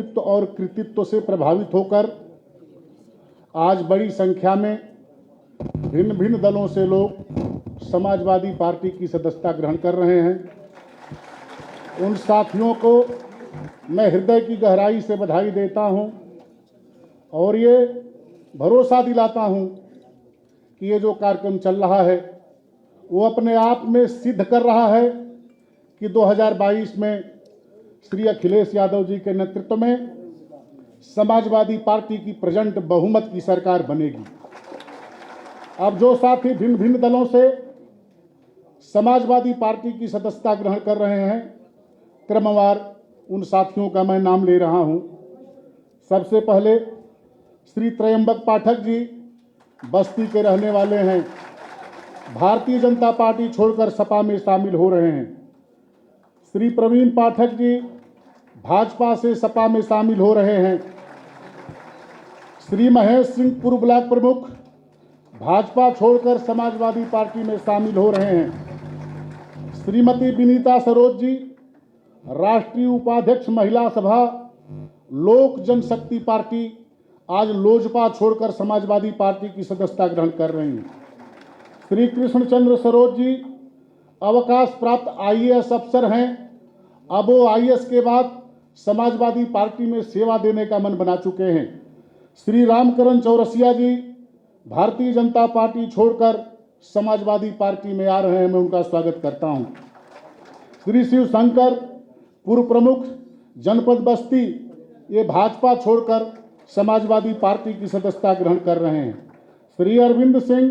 व्यक्तित्व और कृतित्व से प्रभावित होकर आज बड़ी संख्या में भिन्न भिन्न दलों से लोग समाजवादी पार्टी की सदस्यता ग्रहण कर रहे हैं। उन साथियों को मैं हृदय की गहराई से बधाई देता हूं और ये भरोसा दिलाता हूं कि ये जो कार्यक्रम चल रहा है वो अपने आप में सिद्ध कर रहा है कि 2022 में श्री अखिलेश यादव जी के नेतृत्व में समाजवादी पार्टी की प्रेजेंट बहुमत की सरकार बनेगी। अब जो साथी भिन्न भिन्न दलों से समाजवादी पार्टी की सदस्यता ग्रहण कर रहे हैं, क्रमवार उन साथियों का मैं नाम ले रहा हूं। सबसे पहले श्री त्रयंबक पाठक जी बस्ती के रहने वाले हैं, भारतीय जनता पार्टी छोड़कर सपा में शामिल हो रहे हैं। श्री प्रवीण पाठक जी भाजपा से सपा में शामिल हो रहे हैं। श्री महेश सिंह पूर्व ब्लॉक प्रमुख भाजपा छोड़कर समाजवादी पार्टी में शामिल हो रहे हैं। श्रीमती विनीता सरोज जी राष्ट्रीय उपाध्यक्ष महिला सभा लोक जनशक्ति पार्टी आज लोजपा छोड़कर समाजवादी पार्टी की सदस्यता ग्रहण कर रही हैं। श्री कृष्णचंद्र सरोज जी अवकाश प्राप्त आईएएस अफसर हैं। अब वो आईएएस के बाद समाजवादी पार्टी में सेवा देने का मन बना चुके हैं। श्री रामकरण चौरसिया जी भारतीय जनता पार्टी छोड़कर समाजवादी पार्टी में आ रहे हैं, मैं उनका स्वागत करता हूं। श्री शिव शंकर पूर्व प्रमुख जनपद बस्ती ये भाजपा छोड़कर समाजवादी पार्टी की सदस्यता ग्रहण कर रहे हैं। श्री अरविंद सिंह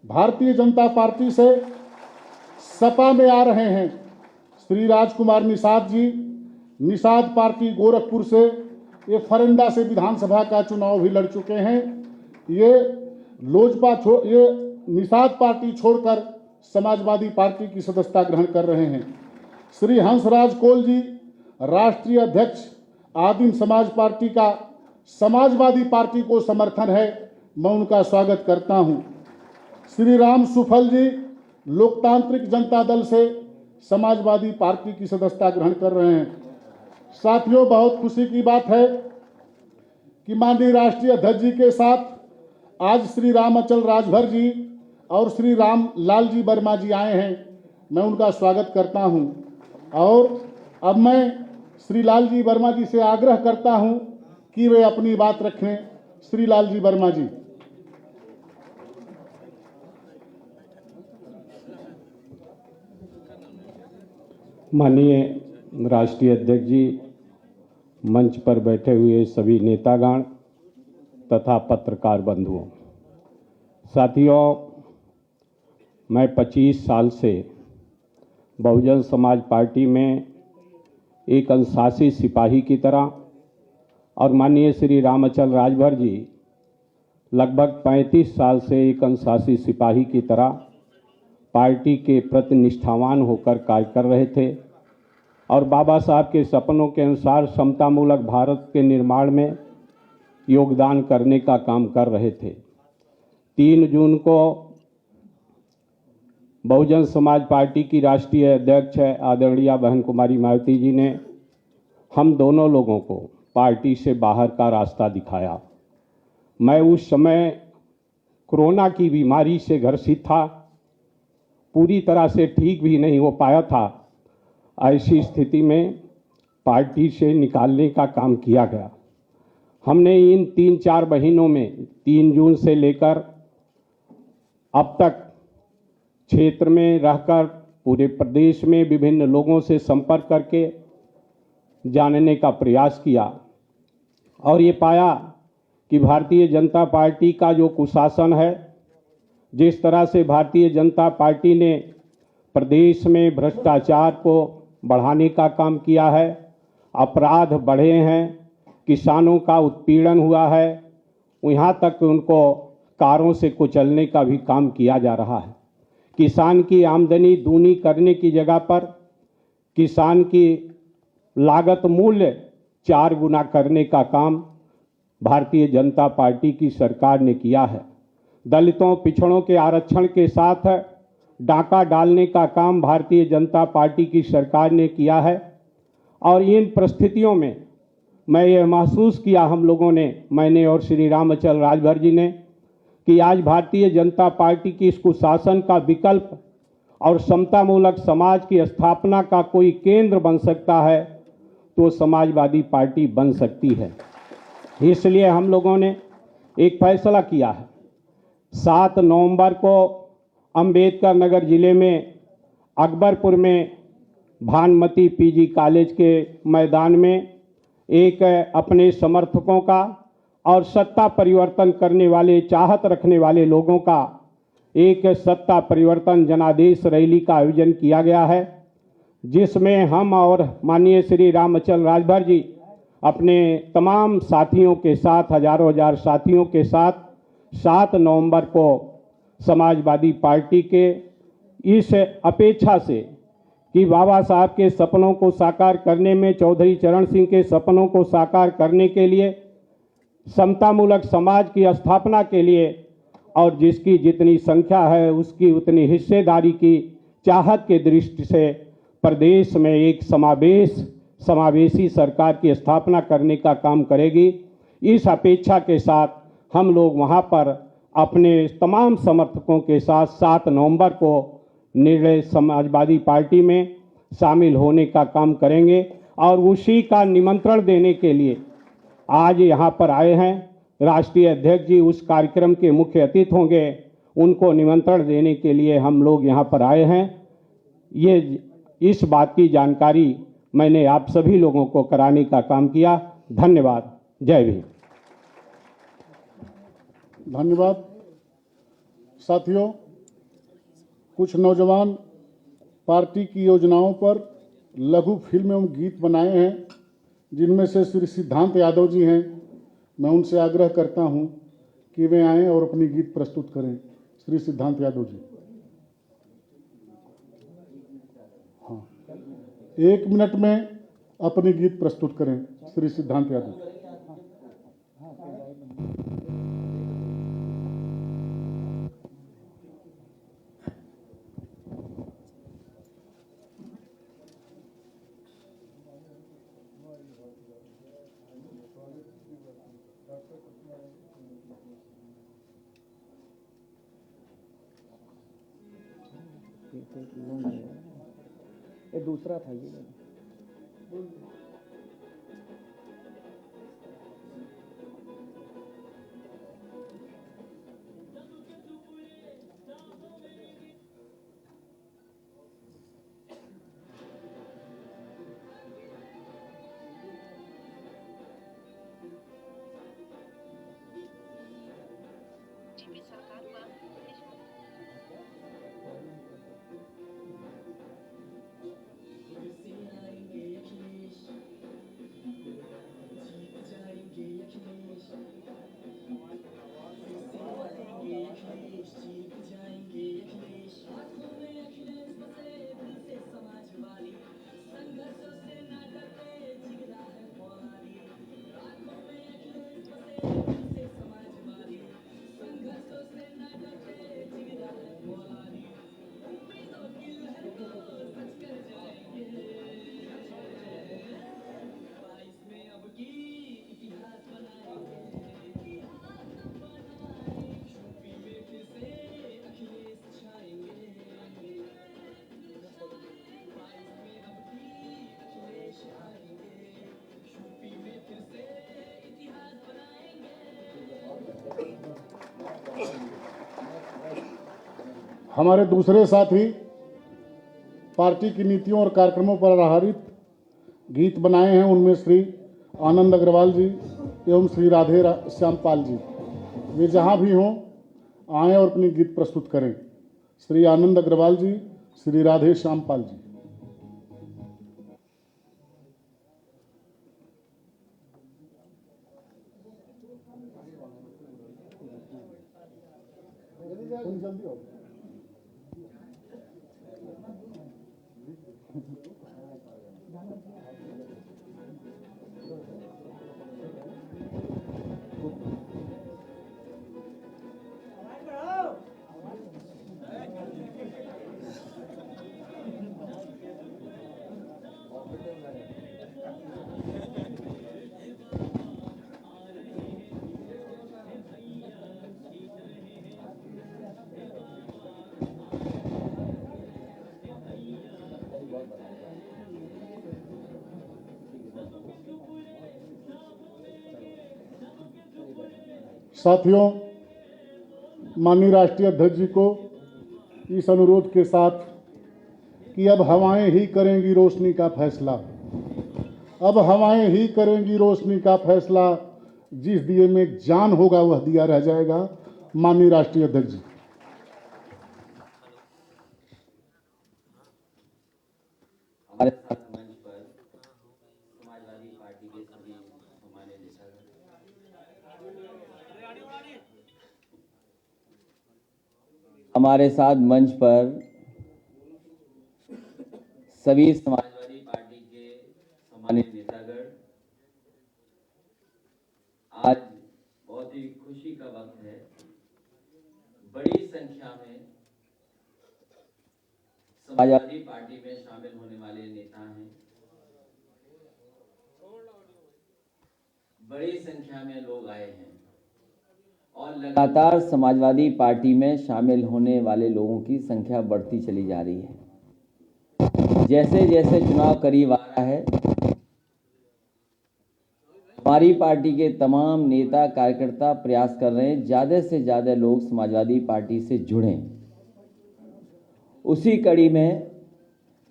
भारतीय जनता पार्टी से सपा में आ रहे हैं। श्री राजकुमार निषाद जी निषाद पार्टी गोरखपुर से ये फरंदा से विधानसभा का चुनाव भी लड़ चुके हैं। ये ये निषाद पार्टी छोड़कर समाजवादी पार्टी की सदस्यता ग्रहण कर रहे हैं। श्री हंसराज कोल जी राष्ट्रीय अध्यक्ष आदिम समाज पार्टी का समाजवादी पार्टी को समर्थन है, मैं उनका स्वागत करता हूं। श्री राम सुफल जी लोकतांत्रिक जनता दल से समाजवादी पार्टी की सदस्यता ग्रहण कर रहे हैं। साथियों, बहुत खुशी की बात है कि माननीय राष्ट्रीय अध्यक्ष जी के साथ आज श्री राम अचल राजभर जी और श्री राम लाल जी वर्मा जी आए हैं, मैं उनका स्वागत करता हूं। और अब मैं श्री लाल जी वर्मा जी से आग्रह करता हूं कि वे अपनी बात रखें। श्री लाल जी वर्मा जी। माननीय राष्ट्रीय अध्यक्ष जी, मंच पर बैठे हुए सभी नेतागण तथा पत्रकार बंधुओं, साथियों, मैं 25 साल से बहुजन समाज पार्टी में एक अनुशासित सिपाही की तरह और माननीय श्री रामअचल राजभर जी लगभग 35 साल से एक अनुशासित सिपाही की तरह पार्टी के प्रति निष्ठावान होकर कार्य कर रहे थे और बाबा साहब के सपनों के अनुसार समतामूलक भारत के निर्माण में योगदान करने का काम कर रहे थे। 3 जून को बहुजन समाज पार्टी की राष्ट्रीय अध्यक्ष आदरणीय बहन कुमारी मायावती जी ने हम दोनों लोगों को पार्टी से बाहर का रास्ता दिखाया। मैं उस समय कोरोना की बीमारी से ग्रसित था, पूरी तरह से ठीक भी नहीं हो पाया था। ऐसी स्थिति में पार्टी से निकालने का काम किया गया। हमने इन 3-4 महीनों में 3 जून से लेकर अब तक क्षेत्र में रहकर पूरे प्रदेश में विभिन्न लोगों से संपर्क करके जानने का प्रयास किया और ये पाया कि भारतीय जनता पार्टी का जो कुशासन है, जिस तरह से भारतीय जनता पार्टी ने प्रदेश में भ्रष्टाचार को बढ़ाने का काम किया है, अपराध बढ़े हैं, किसानों का उत्पीड़न हुआ है, यहाँ तक उनको कारों से कुचलने का भी काम किया जा रहा है। किसान की आमदनी दूनी करने की जगह पर किसान की लागत मूल्य 4 गुना करने का काम भारतीय जनता पार्टी की सरकार ने किया है। दलितों पिछड़ों के आरक्षण के साथ डाका डालने का काम भारतीय जनता पार्टी की सरकार ने किया है और इन परिस्थितियों में मैं ये महसूस किया हम लोगों ने, मैंने और श्री रामचल राजभर जी ने, कि आज भारतीय जनता पार्टी की इस कुशासन का विकल्प और समतामूलक समाज की स्थापना का कोई केंद्र बन सकता है तो समाजवादी पार्टी बन सकती है। इसलिए हम लोगों ने एक फैसला किया है। 7 नवंबर को अंबेडकर नगर जिले में अकबरपुर में भानुमती पीजी कॉलेज के मैदान में एक अपने समर्थकों का और सत्ता परिवर्तन करने वाले, चाहत रखने वाले लोगों का एक सत्ता परिवर्तन जनादेश रैली का आयोजन किया गया है, जिसमें हम और माननीय श्री रामचल राजभर जी अपने तमाम साथियों के साथ, हजारों हजार साथियों के साथ 7 नवंबर को समाजवादी पार्टी के इस अपेक्षा से कि बाबा साहब के सपनों को साकार करने में, चौधरी चरण सिंह के सपनों को साकार करने के लिए, समतामूलक समाज की स्थापना के लिए और जिसकी जितनी संख्या है उसकी उतनी हिस्सेदारी की चाहत के दृष्टि से प्रदेश में एक समावेशी सरकार की स्थापना करने का काम करेगी। इस अपेक्षा के साथ हम लोग वहां पर अपने तमाम समर्थकों के साथ 7 नवंबर को निर्णय समाजवादी पार्टी में शामिल होने का काम करेंगे और उसी का निमंत्रण देने के लिए आज यहाँ पर आए हैं। राष्ट्रीय अध्यक्ष जी उस कार्यक्रम के मुख्य अतिथि होंगे, उनको निमंत्रण देने के लिए हम लोग यहाँ पर आए हैं। ये इस बात की जानकारी मैंने आप सभी लोगों को कराने का काम किया। धन्यवाद। जय भीम। धन्यवाद। साथियों, कुछ नौजवान पार्टी की योजनाओं पर लघु फिल्म एवं गीत बनाए हैं, जिनमें से श्री सिद्धांत यादव जी हैं। मैं उनसे आग्रह करता हूं कि वे आएं और अपनी गीत प्रस्तुत करें। श्री सिद्धांत यादव जी, हाँ, 1 मिनट में अपनी गीत प्रस्तुत करें। श्री सिद्धांत यादव। ये दूसरा था ये। हमारे दूसरे साथी पार्टी की नीतियों और कार्यक्रमों पर आधारित गीत बनाए हैं। उनमें श्री आनंद अग्रवाल जी एवं श्री राधे श्यामपाल जी। वे जहां भी हों आएँ और अपनी गीत प्रस्तुत करें। श्री आनंद अग्रवाल जी, श्री राधे श्यामपाल जी। जल्दी हो। साथियों, माननीय राष्ट्रीय अध्यक्ष जी को इस अनुरोध के साथ कि अब हवाएं ही करेंगी रोशनी का फैसला, अब हवाएं ही करेंगी रोशनी का फैसला, जिस दिए में जान होगा वह दिया रह जाएगा। माननीय राष्ट्रीय अध्यक्ष जी। हमारे साथ मंच पर समाजवादी पार्टी के सभी सम्मानित नेतागण, हमारे साथ मंच पर सभी समाजवादी पार्टी के सम्मानित नेतागण, आज बहुत ही खुशी का वक्त है। बड़ी संख्या में समाजवादी पार्टी में शामिल होने वाले नेता हैं, बड़ी संख्या में लोग आए हैं और लगातार समाजवादी पार्टी में शामिल होने वाले लोगों की संख्या बढ़ती चली जा रही है। जैसे जैसे चुनाव करीब आ रहा है, हमारी पार्टी के तमाम नेता कार्यकर्ता प्रयास कर रहे हैं ज़्यादा से ज़्यादा लोग समाजवादी पार्टी से जुड़ें। उसी कड़ी में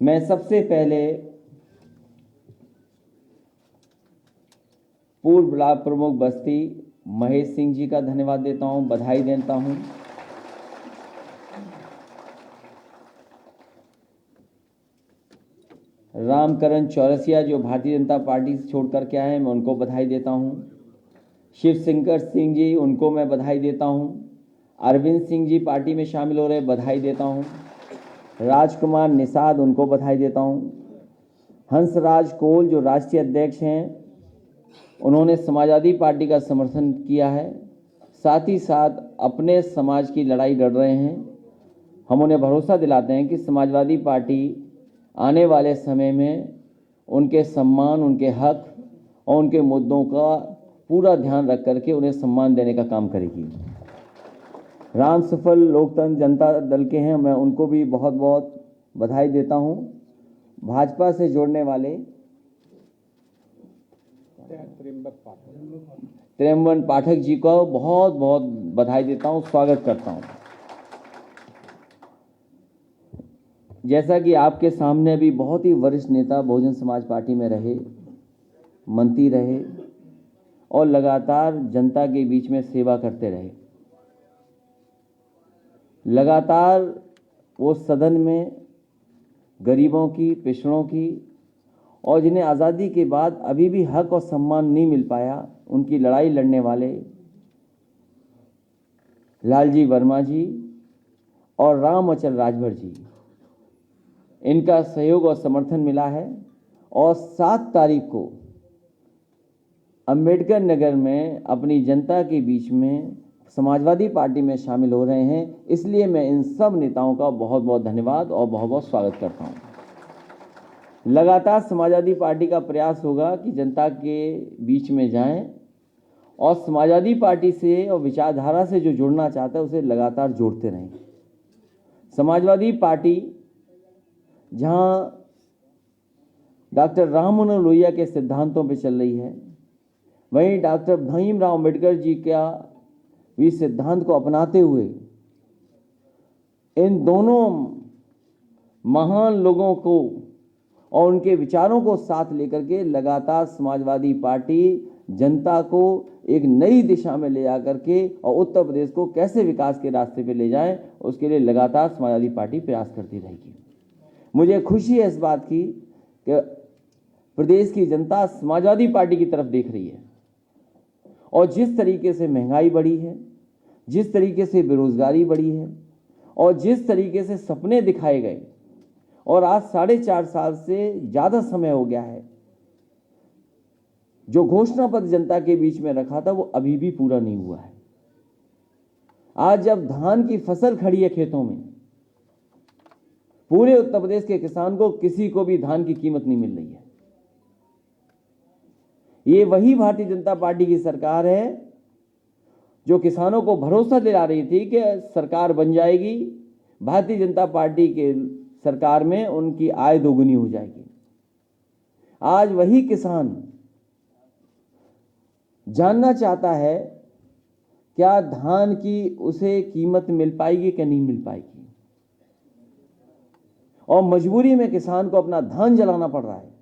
मैं सबसे पहले पूर्व ब्लॉक प्रमुख बस्ती महेश सिंह जी का धन्यवाद देता हूं, बधाई देता हूं। रामकरण चौरसिया जो भारतीय जनता पार्टी से छोड़ कर के आए हैं, मैं उनको बधाई देता हूं। शिव शंकर सिंह जी, उनको मैं बधाई देता हूं। अरविंद सिंह जी पार्टी में शामिल हो रहे, बधाई देता हूं। राजकुमार निषाद, उनको बधाई देता हूं। हंसराज कोल जो राष्ट्रीय अध्यक्ष हैं, उन्होंने समाजवादी पार्टी का समर्थन किया है, साथ ही साथ अपने समाज की लड़ाई लड़ रहे हैं। हम उन्हें भरोसा दिलाते हैं कि समाजवादी पार्टी आने वाले समय में उनके सम्मान, उनके हक और उनके मुद्दों का पूरा ध्यान रख करके उन्हें सम्मान देने का काम करेगी। राम सफल लोकतंत्र जनता दल के हैं, मैं उनको भी बहुत बहुत बधाई देता हूं। भाजपा से जोड़ने वाले त्र्यंबन पाठक जी को बहुत बहुत बधाई देता हूं, स्वागत करता हूं। जैसा कि आपके सामने भी बहुत ही वरिष्ठ नेता बहुजन समाज पार्टी में रहे, मंत्री रहे और लगातार जनता के बीच में सेवा करते रहे। लगातार वो सदन में गरीबों की, पिछड़ों की और जिन्हें आज़ादी के बाद अभी भी हक और सम्मान नहीं मिल पाया, उनकी लड़ाई लड़ने वाले लालजी वर्मा जी और राम अचल राजभर जी, इनका सहयोग और समर्थन मिला है। और 7 तारीख को अंबेडकर नगर में अपनी जनता के बीच में समाजवादी पार्टी में शामिल हो रहे हैं, इसलिए मैं इन सब नेताओं का बहुत बहुत धन्यवाद और बहुत बहुत स्वागत करता हूं। लगातार समाजवादी पार्टी का प्रयास होगा कि जनता के बीच में जाएं और समाजवादी पार्टी से और विचारधारा से जो जुड़ना चाहता है उसे लगातार जोड़ते रहें। समाजवादी पार्टी जहां डॉक्टर राम मनोहर लोहिया के सिद्धांतों पर चल रही है, वहीं डॉक्टर भीमराव अम्बेडकर जी का भी सिद्धांत को अपनाते हुए इन दोनों महान लोगों को और उनके विचारों को साथ लेकर के लगातार समाजवादी पार्टी जनता को एक नई दिशा में ले जा करके और उत्तर प्रदेश को कैसे विकास के रास्ते पे ले जाए, उसके लिए लगातार समाजवादी पार्टी प्रयास करती रहेगी। मुझे खुशी है इस बात की कि प्रदेश की जनता समाजवादी पार्टी की तरफ देख रही है और जिस तरीके से महंगाई बढ़ी है, जिस तरीके से बेरोजगारी बढ़ी है और जिस तरीके से सपने दिखाए गए और आज 4.5 साल से ज़्यादा समय हो गया है, जो घोषणा पत्र जनता के बीच में रखा था वो अभी भी पूरा नहीं हुआ है। आज जब धान की फसल खड़ी है खेतों में, पूरे उत्तर प्रदेश के किसान को किसी को भी धान की कीमत नहीं मिल रही है। ये वही भारतीय जनता पार्टी की सरकार है जो किसानों को भरोसा दिला रही थी कि सरकार बन जाएगी, भारतीय जनता पार्टी के सरकार में उनकी आय दोगुनी हो जाएगी। आज वही किसान जानना चाहता है क्या धान की उसे कीमत मिल पाएगी कि नहीं मिल पाएगी, और मजबूरी में किसान को अपना धान जलाना पड़ रहा है,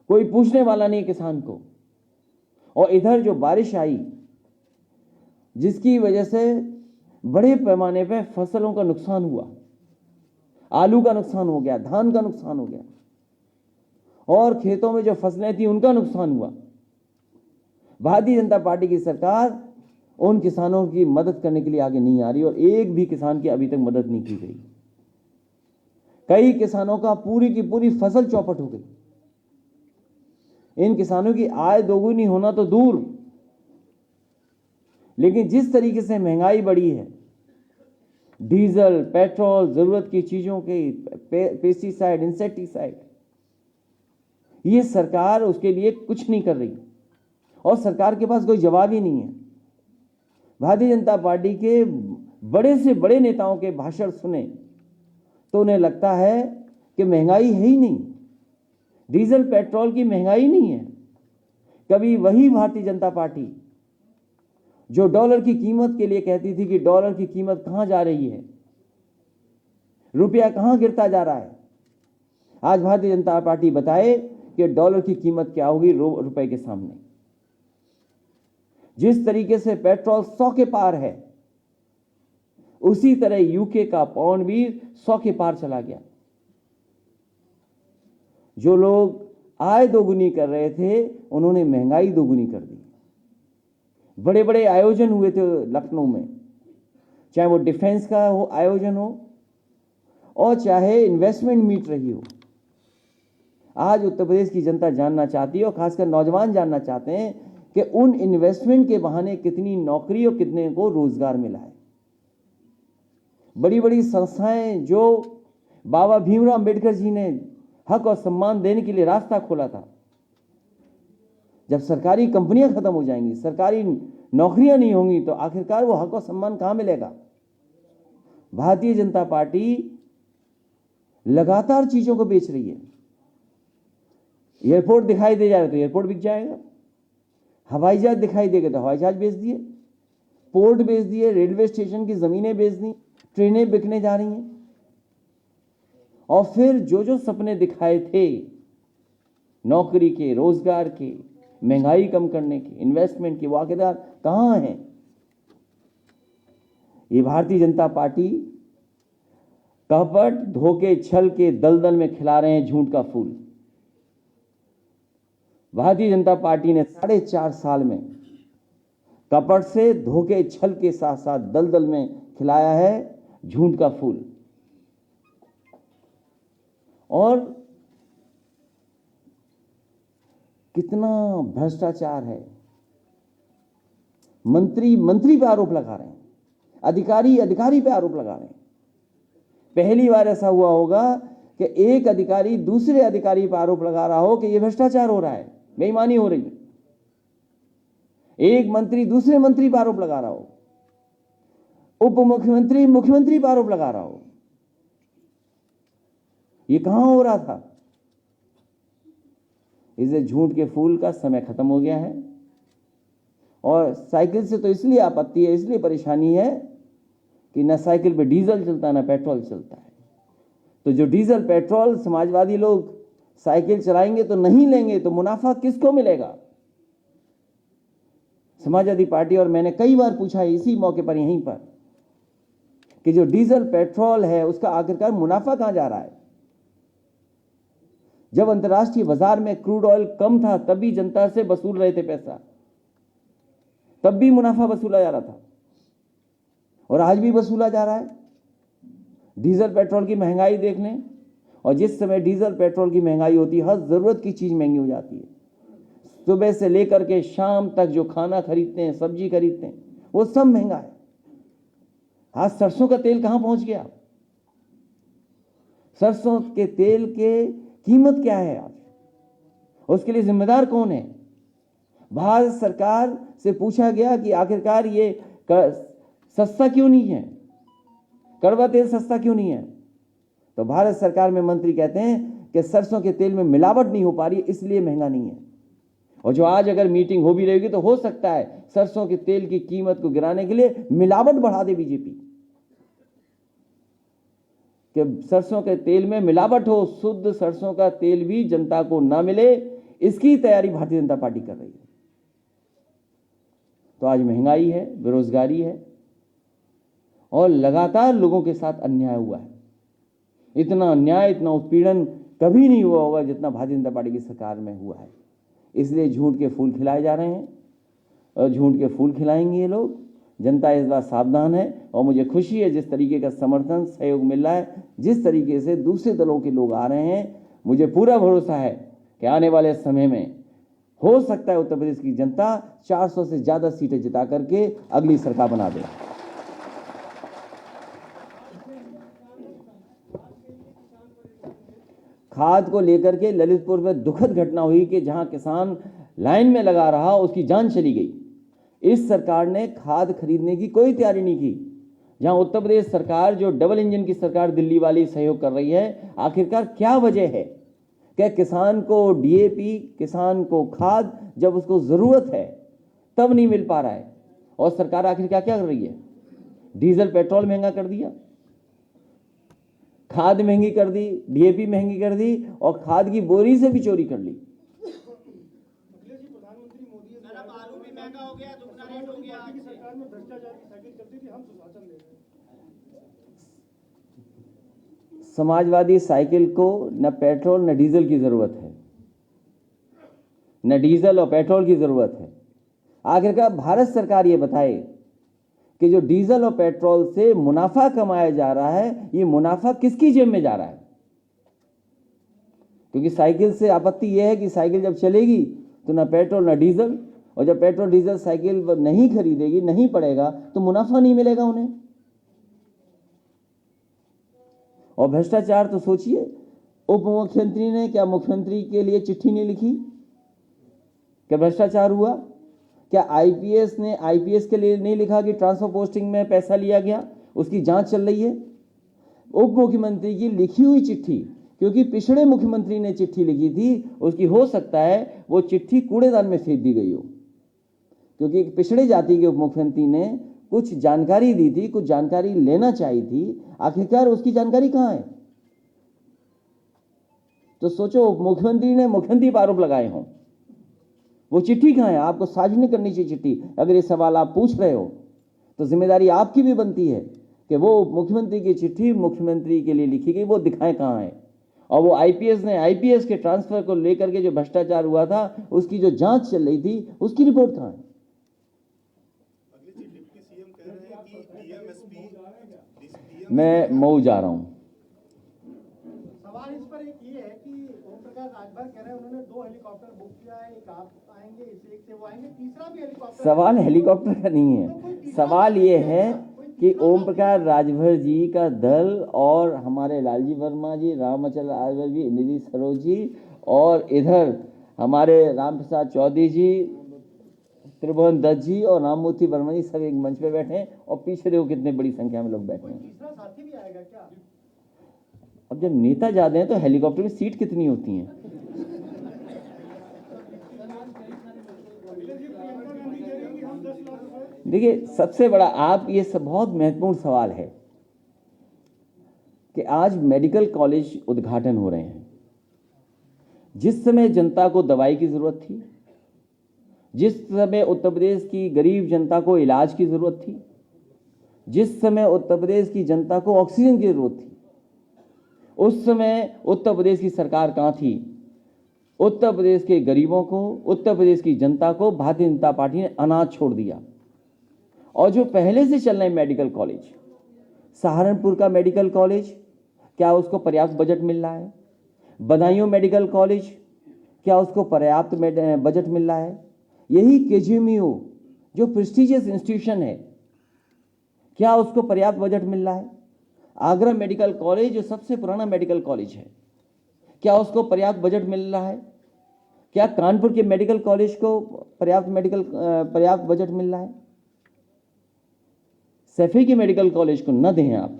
कोई पूछने वाला नहीं किसान को। और इधर जो बारिश आई जिसकी वजह से बड़े पैमाने पे फसलों का नुकसान हुआ, आलू का नुकसान हो गया, धान का नुकसान हो गया, और खेतों में जो फसलें थी उनका नुकसान हुआ। भारतीय जनता पार्टी की सरकार उन किसानों की मदद करने के लिए आगे नहीं आ रही, और एक भी किसान की अभी तक मदद नहीं की गई। कई किसानों का पूरी की पूरी फसल चौपट हो गई। इन किसानों की आय दोगुनी होना तो दूर, लेकिन जिस तरीके से महंगाई बढ़ी है, डीजल, पेट्रोल, जरूरत की चीजों के पेस्टिसाइड, इंसेक्टिसाइड, ये सरकार उसके लिए कुछ नहीं कर रही, और सरकार के पास कोई जवाब ही नहीं है। भारतीय जनता पार्टी के बड़े से बड़े नेताओं के भाषण सुने तो उन्हें लगता है कि महंगाई है ही नहीं, डीजल पेट्रोल की महंगाई नहीं है। कभी वही भारतीय जनता पार्टी जो डॉलर की कीमत के लिए कहती थी कि डॉलर की कीमत कहां जा रही है, रुपया कहां गिरता जा रहा है, आज भारतीय जनता पार्टी बताए कि डॉलर की कीमत क्या होगी रुपए के सामने। जिस तरीके से पेट्रोल 100 के पार है, उसी तरह यूके का पाउंड भी 100 के पार चला गया। जो लोग आय दोगुनी कर रहे थे उन्होंने महंगाई दोगुनी कर दी। बड़े बड़े आयोजन हुए थे लखनऊ में, चाहे वो डिफेंस का हो आयोजन हो और चाहे इन्वेस्टमेंट मीट रही हो। आज उत्तर प्रदेश की जनता जानना चाहती है, और खासकर नौजवान जानना चाहते हैं कि उन इन्वेस्टमेंट के बहाने कितनी नौकरी और कितने को रोजगार मिला है। बड़ी बड़ी संस्थाएं जो बाबा भीमराव अंबेडकर जी ने हक और सम्मान देने के लिए रास्ता खोला था, जब सरकारी कंपनियां खत्म हो जाएंगी, सरकारी नौकरियां नहीं होंगी, तो आखिरकार वो हक और सम्मान कहां मिलेगा। भारतीय जनता पार्टी लगातार चीजों को बेच रही है। एयरपोर्ट दिखाई दे जाएगा तो एयरपोर्ट बिक जाएगा, हवाई जहाज दिखाई देगा तो हवाई जहाज बेच दिए, पोर्ट बेच दिए, रेलवे स्टेशन की जमीनें बेच दी, ट्रेनें बिकने जा रही हैं। और फिर जो जो सपने दिखाए थे नौकरी के, रोजगार के, महंगाई कम करने के, इन्वेस्टमेंट के, वो आखिरकार कहां हैं। ये भारतीय जनता पार्टी कपट, धोखे, छल के दलदल में खिला रहे हैं झूठ का फूल। भारतीय जनता पार्टी ने 4.5 साल में कपट से, धोखे, छल के साथ साथ दलदल में खिलाया है झूठ का फूल। और कितना भ्रष्टाचार है। मंत्री मंत्री पे आरोप लगा रहे हैं, अधिकारी अधिकारी पे आरोप लगा रहे हैं। पहली बार ऐसा हुआ होगा कि एक अधिकारी दूसरे अधिकारी पर आरोप लगा रहा हो कि यह भ्रष्टाचार हो रहा है, बेईमानी हो रही है। एक मंत्री दूसरे मंत्री पर आरोप लगा रहा हो, उप मुख्यमंत्री मुख्यमंत्री पर आरोप लगा रहा हो। ये कहां हो रहा था। इसे झूठ के फूल का समय खत्म हो गया है। और साइकिल से तो इसलिए आपत्ति है, इसलिए परेशानी है कि ना साइकिल पे डीजल चलता है ना पेट्रोल चलता है। तो जो डीजल पेट्रोल समाजवादी लोग साइकिल चलाएंगे तो नहीं लेंगे, तो मुनाफा किसको मिलेगा। समाजवादी पार्टी और मैंने कई बार पूछा है इसी मौके पर यहीं पर कि जो डीजल पेट्रोल है उसका आखिरकार मुनाफा कहां जा रहा है। जब अंतर्राष्ट्रीय बाजार में क्रूड ऑयल कम था तब भी जनता से वसूल रहे थे पैसा, तब भी मुनाफा वसूला जा रहा था और आज भी वसूला जा रहा है। डीजल पेट्रोल की महंगाई देख लें, और जिस समय डीजल पेट्रोल की महंगाई होती है हर जरूरत की चीज महंगी हो जाती है। सुबह से लेकर के शाम तक जो खाना खरीदते हैं, सब्जी खरीदते हैं, वो सब महंगा है। आज सरसों का तेल कहां पहुंच गया। सरसों के तेल के कीमत क्या है आज, उसके लिए जिम्मेदार कौन है। भारत सरकार से पूछा गया कि आखिरकार ये सस्ता क्यों नहीं है, कड़वा तेल सस्ता क्यों नहीं है, तो भारत सरकार में मंत्री कहते हैं कि सरसों के तेल में मिलावट नहीं हो पा रही इसलिए महंगा नहीं है। और जो आज अगर मीटिंग हो भी रहेगी तो हो सकता है सरसों के तेल की कीमत को गिराने के लिए मिलावट बढ़ा दे बीजेपी, कि सरसों के तेल में मिलावट हो, शुद्ध सरसों का तेल भी जनता को ना मिले, इसकी तैयारी भारतीय जनता पार्टी कर रही है। तो आज महंगाई है, बेरोजगारी है और लगातार लोगों के साथ अन्याय हुआ है। इतना अन्याय, इतना उत्पीड़न कभी नहीं हुआ होगा जितना भारतीय जनता पार्टी की सरकार में हुआ है। इसलिए झूठ के फूल खिलाए जा रहे हैं और झूठ के फूल खिलाएंगे ये लोग। जनता इस बार सावधान है और मुझे खुशी है जिस तरीके का समर्थन सहयोग मिल रहा है, जिस तरीके से दूसरे दलों के लोग आ रहे हैं, मुझे पूरा भरोसा है कि आने वाले समय में हो सकता है उत्तर प्रदेश की जनता 400 से ज्यादा सीटें जिता करके अगली सरकार बना दे। खाद को लेकर के ललितपुर में दुखद घटना हुई कि जहां किसान लाइन में लगा रहा, उसकी जान चली गई। इस सरकार ने खाद खरीदने की कोई तैयारी नहीं की। जहां उत्तर प्रदेश सरकार, जो डबल इंजन की सरकार दिल्ली वाली सहयोग कर रही है, आखिरकार क्या वजह है कि किसान को डीएपी, किसान को खाद जब उसको जरूरत है तब नहीं मिल पा रहा है। और सरकार आखिर क्या क्या कर रही है? डीजल पेट्रोल महंगा कर दिया, खाद महंगी कर दी, डीएपी महंगी कर दी और खाद की बोरी से भी चोरी कर ली। समाजवादी साइकिल को न पेट्रोल न डीजल की जरूरत है, न डीजल और पेट्रोल की जरूरत है। आखिरकार भारत सरकार ये बताए कि जो डीजल और पेट्रोल से मुनाफा कमाया जा रहा है, ये मुनाफा किसकी जेब में जा रहा है? क्योंकि साइकिल से आपत्ति यह है कि साइकिल जब चलेगी तो ना पेट्रोल ना डीजल, और जब पेट्रोल डीजल साइकिल नहीं खरीदेगी, नहीं पड़ेगा, तो मुनाफा नहीं मिलेगा उन्हें। और भ्रष्टाचार तो सोचिए, उप मुख्यमंत्री ने क्या मुख्यमंत्री के लिए चिट्ठी नहीं लिखी? क्या भ्रष्टाचार हुआ? क्या आईपीएस ने आईपीएस के लिए नहीं लिखा कि ट्रांसफर पोस्टिंग में पैसा लिया गया, उसकी जांच चल रही है? उप मुख्यमंत्री की लिखी हुई चिट्ठी, क्योंकि पिछड़े मुख्यमंत्री ने चिट्ठी लिखी थी, उसकी हो सकता है वो चिट्ठी कूड़ेदान में फेंक दी गई हो, क्योंकि पिछड़े जाति के उप मुख्यमंत्री ने कुछ जानकारी दी थी, कुछ जानकारी लेना चाहिए थी, आखिरकार उसकी जानकारी कहां है? तो सोचो, उप मुख्यमंत्री ने मुख्यमंत्री पर आरोप लगाए हों, वो चिट्ठी कहां है? आपको सार्वजनिक करनी चाहिए चिट्ठी। अगर ये सवाल आप पूछ रहे हो तो जिम्मेदारी आपकी भी बनती है कि वो मुख्यमंत्री की चिट्ठी मुख्यमंत्री के लिए लिखी गई, वो दिखाएं कहां है। और वो आईपीएस के ट्रांसफर को लेकर के जो भ्रष्टाचार हुआ था, उसकी जो जांच चल रही थी, उसकी रिपोर्ट कहां है? मैं मऊ जा रहा हूं। सवाल इस पर एक ये है कि ओम प्रकाश राजभर कह रहे हैं उन्होंने 2 हेलीकॉप्टर बुक किया है, एक आप आएंगे, एक से वो आएंगे, तीसरा भी हेलीकॉप्टर। सवाल हेलीकॉप्टर का नहीं है, सवाल ये है कि ओम प्रकाश राजभर जी का दल और हमारे लालजी वर्मा जी, रामचंद्र राजभर जी, निधि सरोज जी और इधर हमारे रामप्रसाद चौधरी जी, त्रिभुवन दत्त जी और राममूर्ति वर्मा जी सब एक मंच पे बैठे हैं और पीछे देखो कितने बड़ी संख्या में लोग बैठे हैं। तीसरा साथी भी आएगा क्या? अब जब नेता जाते हैं तो हेलीकॉप्टर में सीट कितनी होती हैं? देखिए, सबसे बड़ा आप ये सब बहुत महत्वपूर्ण सवाल है कि आज मेडिकल कॉलेज उद्घाटन हो रहे हैं। जिस समय जनता को दवाई की जरूरत थी, जिस समय उत्तर प्रदेश की गरीब जनता को इलाज की जरूरत थी, जिस समय उत्तर प्रदेश की जनता को ऑक्सीजन की जरूरत थी, उस समय उत्तर प्रदेश की सरकार कहां थी? उत्तर प्रदेश के गरीबों को, उत्तर प्रदेश की जनता को भारतीय जनता पार्टी ने अनाथ छोड़ दिया। और जो पहले से चल रहे मेडिकल कॉलेज, सहारनपुर का मेडिकल कॉलेज, क्या उसको पर्याप्त बजट मिल रहा है? बदायूं मेडिकल कॉलेज, क्या उसको पर्याप्त बजट मिल रहा है? यही केजीएमयू जो प्रेस्टिजियस इंस्टीट्यूशन है, क्या उसको पर्याप्त बजट मिल रहा है? आगरा मेडिकल कॉलेज जो सबसे पुराना मेडिकल कॉलेज है, क्या उसको पर्याप्त बजट मिल रहा है? क्या कानपुर के मेडिकल कॉलेज को पर्याप्त बजट मिल रहा है? सैफई के मेडिकल कॉलेज को न दें आप,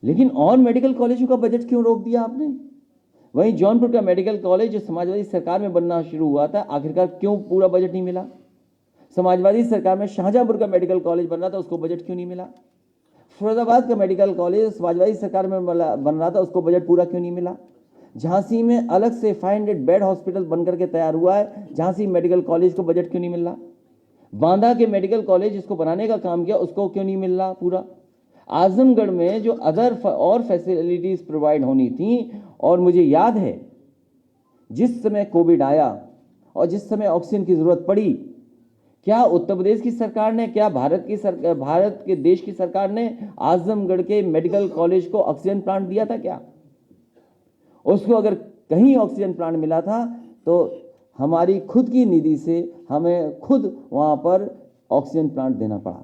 लेकिन और मेडिकल कॉलेजों का बजट क्यों रोक दिया आपने? वहीं जौनपुर का मेडिकल कॉलेज जो समाजवादी सरकार में बनना शुरू हुआ था, आखिरकार क्यों पूरा बजट नहीं मिला? समाजवादी सरकार में शाहजहांपुर का मेडिकल कॉलेज बन रहा था, उसको बजट क्यों नहीं मिला? फिरोजाबाद का मेडिकल कॉलेज समाजवादी सरकार में बन रहा था, उसको बजट पूरा क्यों नहीं मिला? झांसी में अलग से 500 बेड हॉस्पिटल बनकर के तैयार हुआ है, झांसी मेडिकल कॉलेज को बजट क्यों नहीं मिल रहा? बांदा के मेडिकल कॉलेज जिसको बनाने का काम किया उसको क्यों नहीं मिल रहा पूरा? आजमगढ़ में जो अदर और फैसिलिटीज प्रोवाइड होनी थी, और मुझे याद है जिस समय कोविड आया और जिस समय ऑक्सीजन की जरूरत पड़ी, क्या उत्तर प्रदेश की सरकार ने, क्या भारत के देश की सरकार ने आजमगढ़ के मेडिकल कॉलेज को ऑक्सीजन प्लांट दिया था क्या? उसको अगर कहीं ऑक्सीजन प्लांट मिला था तो हमारी खुद की निधि से हमें खुद वहां पर ऑक्सीजन प्लांट देना पड़ा।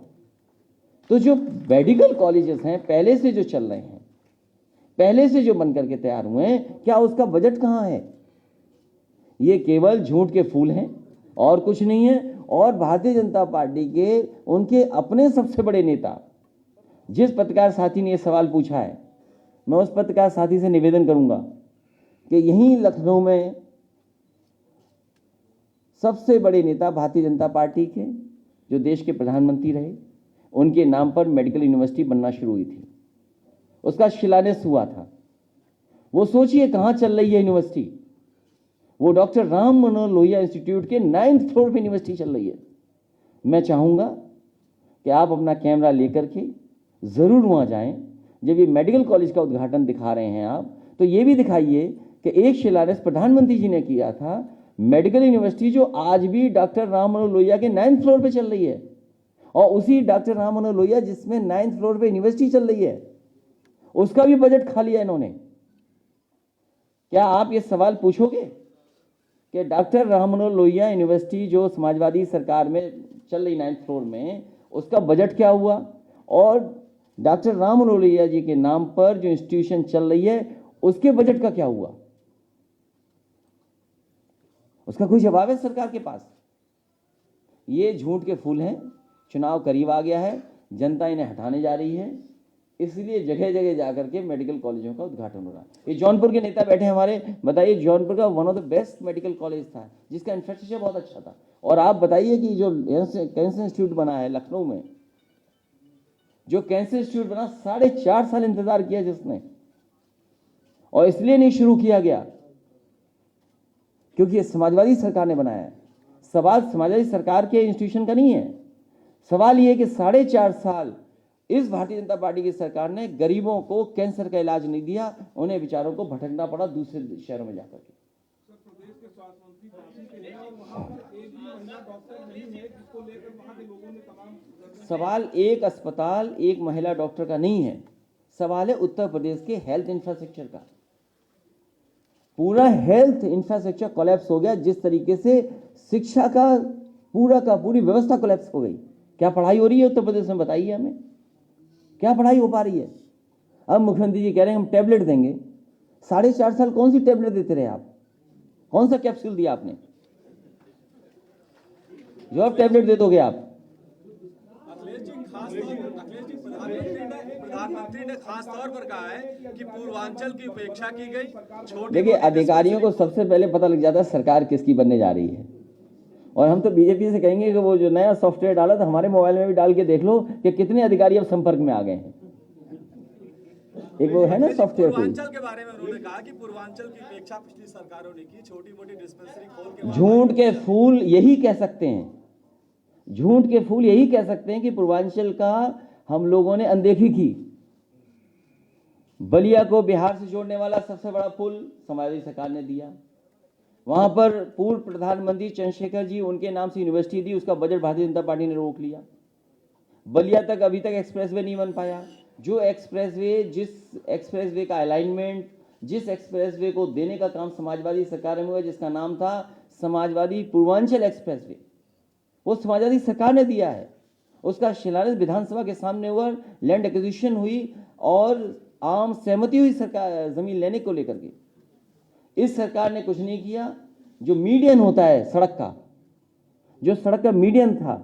तो जो मेडिकल कॉलेजेस हैं पहले से जो चल रहे हैं, पहले से जो बनकर के तैयार हुए हैं, क्या उसका बजट कहां है? ये केवल झूठ के फूल हैं और कुछ नहीं है। और भारतीय जनता पार्टी के उनके अपने सबसे बड़े नेता, जिस पत्रकार साथी ने यह सवाल पूछा है, मैं उस पत्रकार साथी से निवेदन करूंगा कि यहीं लखनऊ में सबसे बड़े नेता भारतीय जनता पार्टी के, जो देश के प्रधानमंत्री रहे, उनके नाम पर मेडिकल यूनिवर्सिटी बनना शुरू हुई थी, उसका शिलान्यास हुआ था। वो सोचिए कहां चल रही है यूनिवर्सिटी। वो डॉक्टर राम मनोहर लोहिया इंस्टीट्यूट के 9th फ्लोर पे यूनिवर्सिटी चल रही है। मैं चाहूंगा कि आप अपना कैमरा लेकर के जरूर वहां जाएं। जब ये मेडिकल कॉलेज का उद्घाटन दिखा रहे हैं आप, तो ये भी दिखाइए कि एक शिलान्यास प्रधानमंत्री जी ने किया था, मेडिकल यूनिवर्सिटी जो आज भी डॉक्टर राम मनोहर लोहिया के 9th फ्लोर पे चल रही है, और उसी डॉक्टर राम मनोहर लोहिया जिसमें 9th फ्लोर पे यूनिवर्सिटी चल रही है, उसका भी बजट खा लिया इन्होंने। क्या आप ये सवाल पूछोगे कि डॉक्टर राम मनोहर लोहिया यूनिवर्सिटी जो समाजवादी सरकार में चल रही 9th फ्लोर में, उसका बजट क्या हुआ? और डॉक्टर राम मनोहर लोहिया जी के नाम पर जो इंस्टीट्यूशन चल रही है, उसके बजट का क्या हुआ? उसका कोई जवाब है सरकार के पास? ये झूठ के फूल हैं। चुनाव करीब आ गया है, जनता इन्हें हटाने जा रही है, इसलिए जगह जगह जाकर के मेडिकल कॉलेजों का उद्घाटन हो रहा है। ये जौनपुर के नेता बैठे हमारे, बताइए, जौनपुर का one of the best medical college था, जिसका इंफ्रास्ट्रक्चर बहुत अच्छा था। और आप बताइए कि जो कैंसर इंस्टीट्यूट बना है लखनऊ में, जो कैंसर इंस्टीट्यूट बना, 4.5 साल इंतजार किया जिसने, और इसलिए नहीं शुरू किया गया क्योंकि ये समाजवादी सरकार ने बनाया है। सवाल समाजवादी सरकार के इंस्टीट्यूशन का नहीं है, सवाल ये है कि 4.5 साल इस भारतीय जनता पार्टी की सरकार ने गरीबों को कैंसर का इलाज नहीं दिया, उन्हें बेचारों को भटकना पड़ा दूसरे शहरों में जाकर के। प्रदेश के स्वास्थ्य मंत्री काशी के हैं और वहां पर एक भी महिला डॉक्टर नहीं है, जिसको लेकर वहां के लोगों ने तमाम। सवाल एक अस्पताल, एक महिला डॉक्टर का नहीं है, सवाल है उत्तर प्रदेश के हेल्थ इंफ्रास्ट्रक्चर का। पूरा हेल्थ इंफ्रास्ट्रक्चर कोलैप्स हो गया। जिस तरीके से शिक्षा का पूरी व्यवस्था कोलैप्स हो गई। क्या पढ़ाई हो रही है उत्तर प्रदेश में? बताइए हमें, क्या पढ़ाई हो पा रही है? अब मुख्यमंत्री जी कह रहे हैं हम टैबलेट देंगे। 4.5 साल कौन सी टैबलेट देते रहे आप? कौन सा कैप्सूल दिया आपने जो अब टैबलेट दे दोगे आप? प्रधानमंत्री ने खास तौर पर कहा है कि पूर्वांचल की उपेक्षा की गई। देखिए, अधिकारियों को सबसे पहले पता लग जाता है सरकार किसकी बनने जा रही है। और हम तो बीजेपी से कहेंगे कि वो जो नया सॉफ्टवेयर डाला था, हमारे मोबाइल में भी डाल के देख लो कि कितने अधिकारी अब संपर्क में आ गए हैं। एक वो है ना सॉफ्टवेयर, पूर्वांचल के बारे में उन्होंने कहा कि पूर्वांचल की उपेक्षा पिछली सरकारों ने की, छोटी मोटी डिस्पेंसरी खोल के। झूठ के फूल यही कह सकते हैं, झूठ के फूल यही कह सकते हैं कि पूर्वांचल का हम लोगों ने अनदेखी की। बलिया को बिहार से जोड़ने वाला सबसे बड़ा पुल समाजवादी सरकार ने दिया। वहां पर पूर्व प्रधानमंत्री चंद्रशेखर जी, उनके नाम से यूनिवर्सिटी दी, उसका बजट भारतीय जनता पार्टी ने रोक लिया। बलिया तक अभी तक एक्सप्रेसवे नहीं बन पाया। जो एक्सप्रेसवे, जिस एक्सप्रेसवे का अलाइनमेंट, जिस एक्सप्रेसवे को देने का काम समाजवादी सरकार में हुआ, जिसका नाम था समाजवादी पूर्वांचल एक्सप्रेसवे, वो समाजवादी सरकार ने दिया है। उसका शिलान्यास विधानसभा के सामने हुआ, लैंड एक्विजिशन हुई और आम सहमति हुई सरकार जमीन लेने को लेकर के। इस सरकार ने कुछ नहीं किया। जो मीडियन होता है सड़क का, जो सड़क का मीडियन था,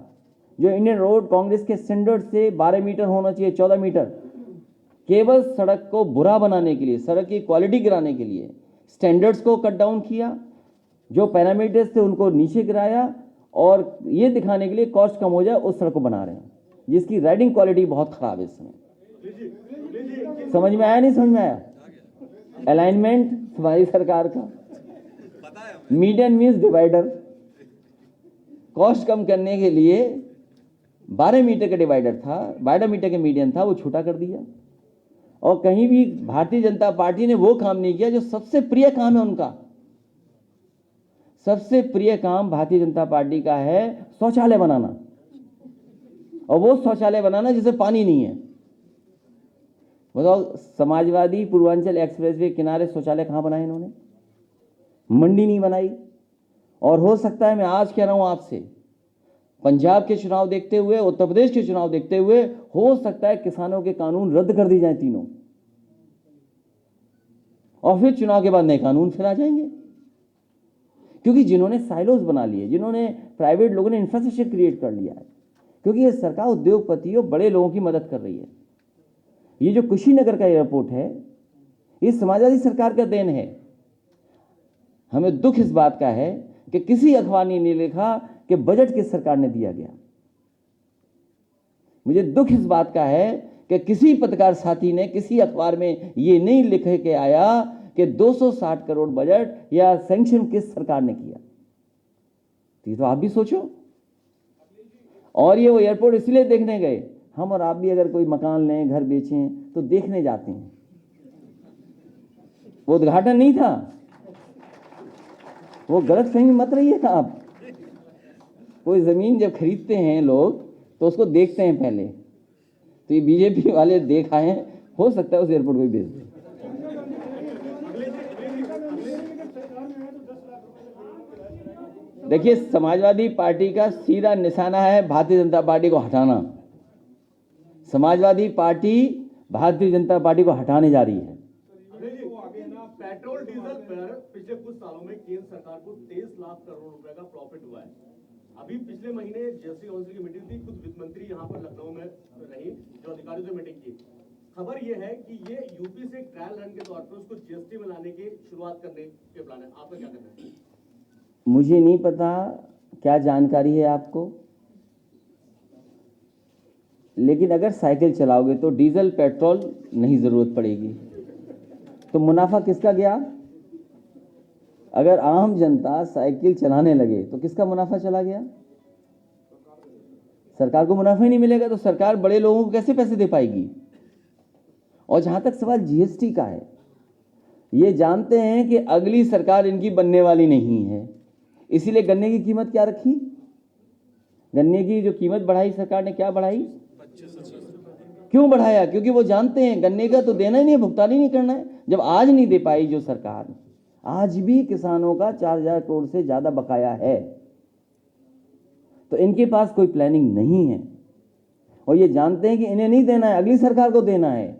जो इंडियन रोड कांग्रेस के स्टैंडर्ड से 12 मीटर होना चाहिए, 14 मीटर, केवल सड़क को बुरा बनाने के लिए, सड़क की क्वालिटी गिराने के लिए स्टैंडर्ड्स को कट डाउन किया, जो पैरामीटर्स थे उनको नीचे गिराया, और ये दिखाने के लिए कॉस्ट कम हो जाए उस सड़क को बना रहे हैं, जिसकी राइडिंग क्वालिटी बहुत खराब है इस समय। समझ में आया नहीं समझ में आया? अलाइनमेंट हमारी सरकार का, मीडियन मीन्स डिवाइडर, कॉस्ट कम करने के लिए 12 मीटर का डिवाइडर था, 12 मीटर का मीडियन था, वो छोटा कर दिया। और कहीं भी भारतीय जनता पार्टी ने वो काम नहीं किया जो सबसे प्रिय काम है उनका। सबसे प्रिय काम भारतीय जनता पार्टी का है शौचालय बनाना, और वो शौचालय बनाना जिसे पानी नहीं है। बताओ, समाजवादी पूर्वांचल एक्सप्रेसवे के किनारे शौचालय कहाँ बनाए इन्होंने? मंडी नहीं बनाई। और हो सकता है, मैं आज कह रहा हूं आपसे, पंजाब के चुनाव देखते हुए, उत्तर प्रदेश के चुनाव देखते हुए, हो सकता है किसानों के कानून रद्द कर दी जाए तीनों, और फिर चुनाव के बाद नए कानून फिर आ जाएंगे। क्योंकि जिन्होंने साइलोज बना लिए, जिन्होंने प्राइवेट लोगों ने इंफ्रास्ट्रक्चर क्रिएट कर लिया है, क्योंकि ये सरकार उद्योगपतियों, बड़े लोगों की मदद कर रही है। ये जो कुशीनगर का एयरपोर्ट है, ये समाजवादी सरकार का देन है। हमें दुख इस बात का है कि किसी अखबार ने नहीं लिखा कि बजट किस सरकार ने दिया गया। मुझे दुख इस बात का है कि किसी पत्रकार साथी ने किसी अखबार में ये नहीं लिख के आया कि 260 करोड़ बजट या सैंक्शन किस सरकार ने किया। तो आप भी सोचो। और ये वो एयरपोर्ट इसलिए देखने गए, हम और आप भी अगर कोई मकान लें, घर बेचें, तो देखने जाते हैं। वो उद्घाटन नहीं था। वो गलत फहमी मत रहिए आप। कोई जमीन जब खरीदते हैं लोग तो उसको देखते हैं पहले। तो ये बीजेपी वाले देख आए हैं, हो सकता है उस एयरपोर्ट को भी बेच दें। देखिए, समाजवादी पार्टी का सीधा निशाना है भारतीय जनता पार्टी को हटाना। समाजवादी पार्टी भारतीय जनता पार्टी को हटाने जा रही है। पेट्रोल डीजल पर पिछले कुछ सालों में केंद्र सरकार को 23 लाख करोड़ रुपए का प्रॉफिट हुआ है। अभी पिछले महीने जीएसटी काउंसिल की मीटिंग थी, खुद वित्त मंत्री यहाँ पर लखनऊ में रही, जो अधिकारियों से मीटिंग की। खबर यह है कि ये यूपी से ट्रायल रन के तौर पर उसको जीएसटी में लाने की शुरुआत करने के प्लान है। आपका क्या कहना है? मुझे नहीं पता क्या जानकारी है आपको, लेकिन अगर साइकिल चलाओगे तो डीजल पेट्रोल नहीं जरूरत पड़ेगी, तो मुनाफा किसका गया? अगर आम जनता साइकिल चलाने लगे तो किसका मुनाफा चला गया? सरकार को मुनाफा ही नहीं मिलेगा तो सरकार बड़े लोगों को कैसे पैसे दे पाएगी? और जहां तक सवाल जीएसटी का है, ये जानते हैं कि अगली सरकार इनकी बनने वाली नहीं है, इसीलिए गन्ने की कीमत क्या रखी? गन्ने की जो कीमत बढ़ाई सरकार ने, क्या बढ़ाई? क्यों बढ़ाया? क्योंकि वो जानते हैं गन्ने का तो देना ही नहीं, भुगतान ही नहीं करना है। जब आज नहीं दे पाई जो सरकार, आज भी किसानों का 4000 करोड़ से ज्यादा बकाया है, तो इनके पास कोई प्लानिंग नहीं है, और ये जानते हैं कि इन्हें नहीं देना है, अगली सरकार को देना है।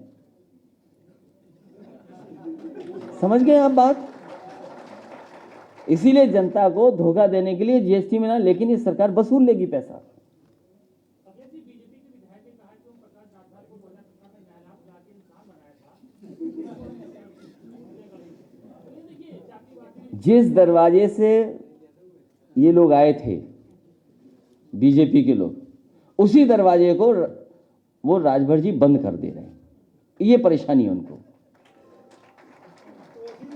समझ गए आप बात? इसीलिए जनता को धोखा देने के लिए जीएसटी में ना, लेकिन ये सरकार वसूल लेगी पैसा। जिस दरवाजे से ये लोग आए थे, बीजेपी के लोग, उसी दरवाजे को वो राजभर जी बंद कर दे रहे हैं। ये परेशानी है उनको।